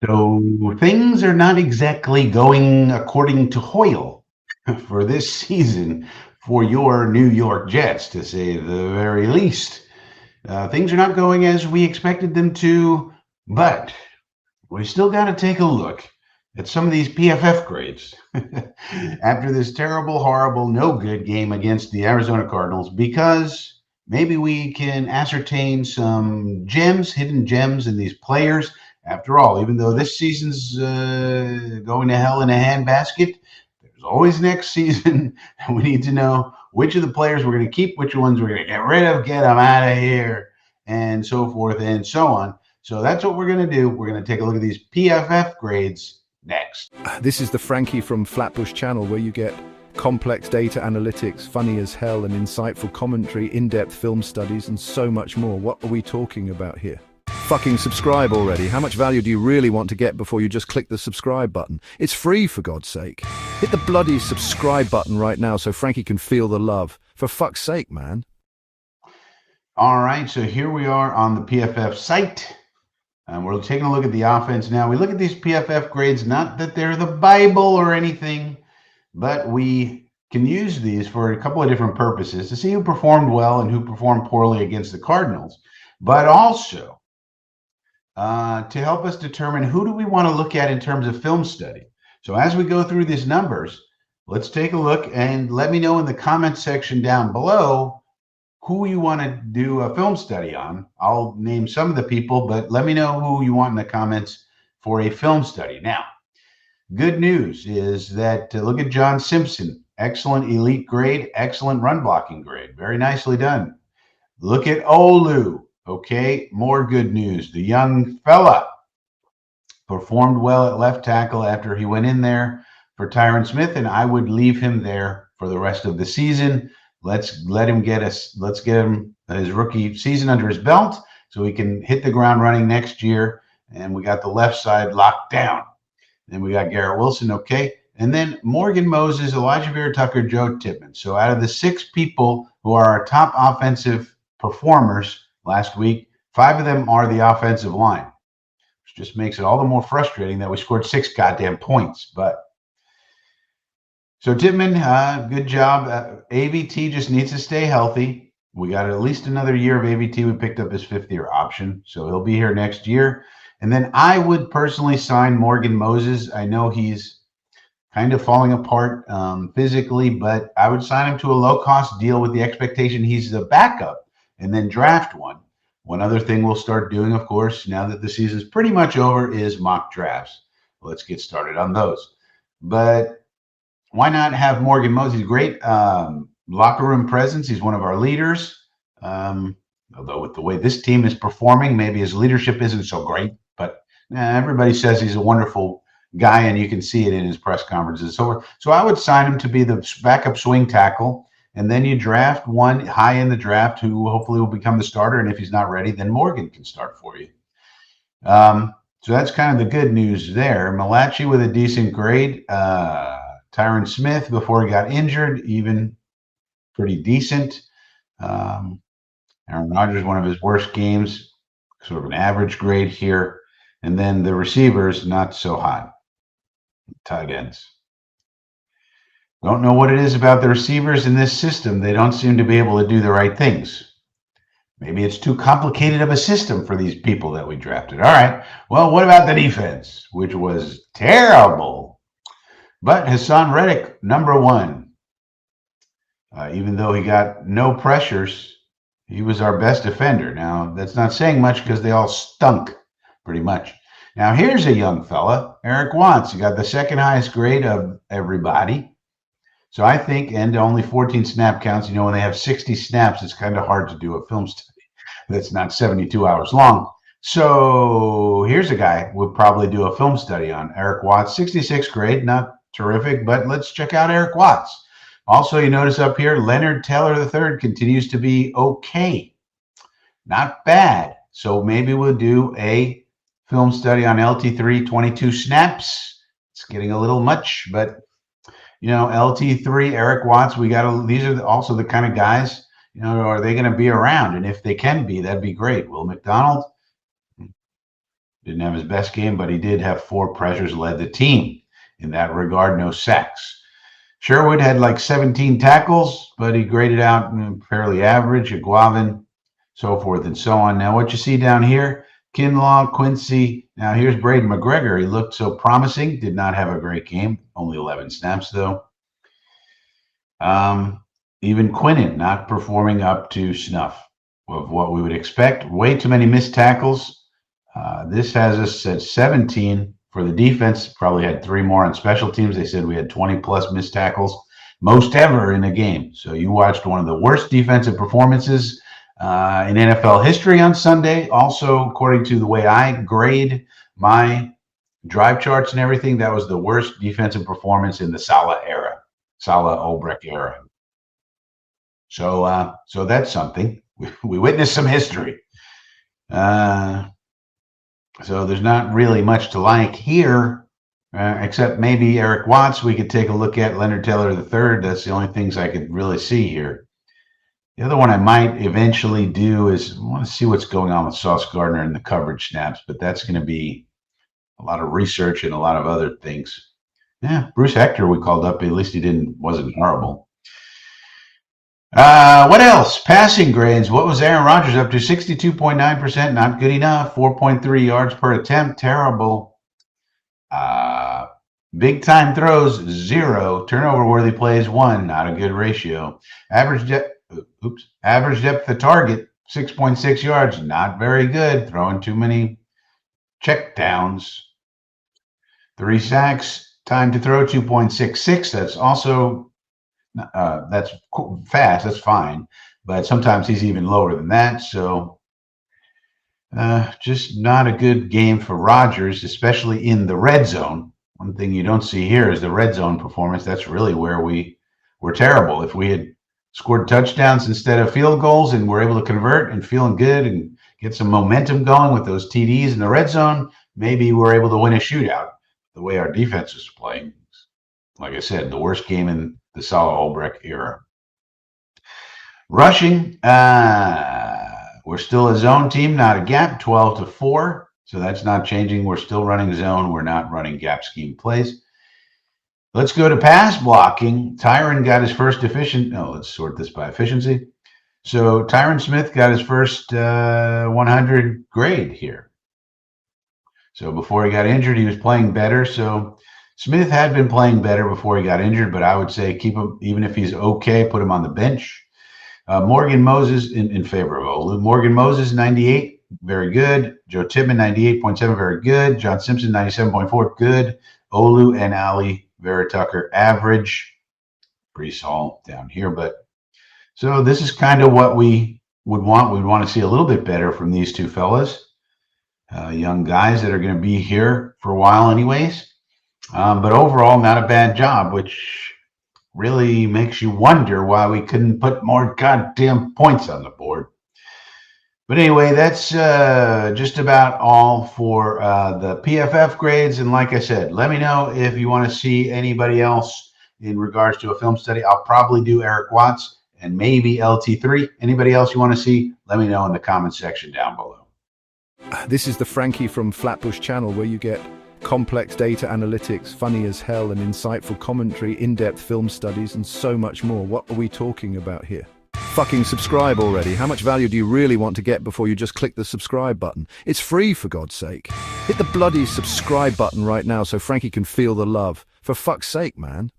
So things are not exactly going according to Hoyle for this season for your New York Jets, to say the very least. Things are not going as we expected them to, but we still got to take a look at some of these PFF grades after this terrible, horrible, no good game against the Arizona Cardinals, because maybe we can ascertain some gems, hidden gems in these players. After all, even though this season's going to hell in a handbasket, there's always next season. And we need to know which of the players we're going to keep, which ones we're going to get rid of, get them out of here, and so forth and so on. So that's what we're going to do. We're going to take a look at these PFF grades next. This is the Frankie from Flatbush channel, where you get complex data analytics, funny as hell, and insightful commentary, in-depth film studies, and so much more. What are we talking about here? Fucking subscribe already. How much value do you really want to get before you just click the subscribe button? It's free, for God's sake. Hit the bloody subscribe button right now so Frankie can feel the love. For fuck's sake, man. All right, so here we are on the PFF site. We're taking a look at the offense now. We look at these PFF grades, not that they're the Bible or anything, but we can use these for a couple of different purposes to see who performed well and who performed poorly against the Cardinals, but also to help us determine who do we want to look at in terms of film study. So as we go through these numbers, let's take a look and let me know in the comment section down below who you want to do a film study on. I'll name some of the people, but let me know who you want in the comments for a film study. Now, good news is that look at John Simpson, excellent elite grade, excellent run blocking grade, very nicely done. Look at Olu, okay, more good news. The young fella performed well at left tackle after he went in there for Tyron Smith, and I would leave him there for the rest of the season. Let's get him his rookie season under his belt so he can hit the ground running next year. And we got the left side locked down. Then we got Garrett Wilson, okay. And then Morgan Moses, Elijah Vera Tucker, Joe Tippmann. So out of the 6 people who are our top offensive performers last week, 5 of them are the offensive line, which just makes it all the more frustrating that we scored 6 goddamn points. But so Tippmann, good job. AVT just needs to stay healthy. We got at least another year of AVT. We picked up his 5th-year option, so he'll be here next year. And then I would personally sign Morgan Moses. I know he's kind of falling apart physically, but I would sign him to a low-cost deal with the expectation he's the backup, and then draft one. One other thing we'll start doing, of course, now that the season's pretty much over, is mock drafts. Let's get started on those. But why not have Morgan Moses? He's great locker room presence. He's one of our leaders. Although with the way this team is performing, maybe his leadership isn't so great. But everybody says he's a wonderful guy, and you can see it in his press conferences. So I would sign him to be the backup swing tackle, and then you draft one high in the draft who hopefully will become the starter. And if he's not ready, then Morgan can start for you. So that's kind of the good news there. Malachi with a decent grade. Tyron Smith, before he got injured, even pretty decent. Aaron Rodgers, one of his worst games, sort of an average grade here. And then the receivers, not so hot. Tight ends. Don't know what it is about the receivers in this system. They don't seem to be able to do the right things. Maybe it's too complicated of a system for these people that we drafted. All right. Well, what about the defense, which was terrible? But Hassan Reddick, number 1. Even though he got no pressures, he was our best defender. Now, that's not saying much because they all stunk pretty much. Now, here's a young fella, Eric Watts. He got the 2nd highest grade of everybody. So I think, and only 14 snap counts. You know, when they have 60 snaps, it's kind of hard to do a film study that's not 72 hours long. So here's a guy we'll probably do a film study on. Eric Watts, 66th grade, not terrific, but let's check out Eric Watts. Also, you notice up here, Leonard Taylor III continues to be okay. Not bad. So maybe we'll do a film study on LT3, 22 snaps. It's getting a little much, but you know, LT3, Eric Watts, these are also the kind of guys, you know, are they going to be around? And if they can be, that'd be great. Will McDonald, Didn't have his best game, but he did have 4 pressures, led the team in that regard, no sacks. Sherwood had like 17 tackles, but he graded out fairly average. Aguavin, so forth and so on. Now, what you see down here, Kinlaw, Quincy. Now, here's Braden McGregor. He looked so promising. Did not have a great game. Only 11 snaps, though. Even Quinnen not performing up to snuff of what we would expect. Way too many missed tackles. This has us at 17 for the defense. Probably had 3 more on special teams. They said we had 20 plus missed tackles, most ever in a game. So you watched one of the worst defensive performances in NFL history on Sunday. Also, according to the way I grade my drive charts and everything, that was the worst defensive performance in the Saleh Ulbrich era. So that's something. We witnessed some history. So there's not really much to like here, except maybe Eric Watts. We could take a look at Leonard Taylor III. That's the only things I could really see here. The other one I might eventually do is I want to see what's going on with Sauce Gardner and the coverage snaps, but that's going to be a lot of research and a lot of other things. Yeah, Bruce Hector we called up. At least he wasn't horrible. What else? Passing grades. What was Aaron Rodgers up to? 62.9%, not good enough. 4.3 yards per attempt, terrible. Big time throws, 0. Turnover worthy plays, 1, not a good ratio. Average depth of target, 6.6 yards, not very good. Throwing too many check downs. 3 sacks, time to throw, 2.66. That's also that's fast. That's fine, but sometimes he's even lower than that. So just not a good game for Rodgers, especially in the red zone. One thing you don't see here is the red zone performance. That's really where we were terrible. If we had scored touchdowns instead of field goals and were able to convert and feeling good and get some momentum going with those TDs in the red zone, maybe we're able to win a shootout. The way our defense is playing, like I said, the worst game in the Saleh Ulbrich era. Rushing, we're still a zone team, not a gap, 12-4. So that's not changing. We're still running zone. We're not running gap scheme plays. Let's go to pass blocking. Tyron got his first let's sort this by efficiency. So Tyron Smith got his first 100 grade here. So before he got injured, he was playing better. So Smith had been playing better before he got injured, but I would say keep him, even if he's okay, put him on the bench. Morgan Moses in favor of Olu. Morgan Moses, 98, very good. Joe Tippmann, 98.7, very good. John Simpson, 97.4, good. Olu and Ali Vera Tucker, average. Brees Hall down here, but so this is kind of what we would want. We'd want to see a little bit better from these two fellas, young guys that are going to be here for a while anyways. But overall, not a bad job, which really makes you wonder why we couldn't put more goddamn points on the board. But anyway, that's just about all for the PFF grades. And like I said, let me know if you want to see anybody else in regards to a film study. I'll probably do Eric Watts and maybe LT3. Anybody else you want to see, let me know in the comment section down below. This is the Frankie from Flatbush channel, where you get complex data analytics, funny as hell, and insightful commentary, in-depth film studies, and so much more. What are we talking about here? Fucking subscribe already. How much value do you really want to get before you just click the subscribe button? It's free, for God's sake. Hit the bloody subscribe button right now so Frankie can feel the love. For fuck's sake, man.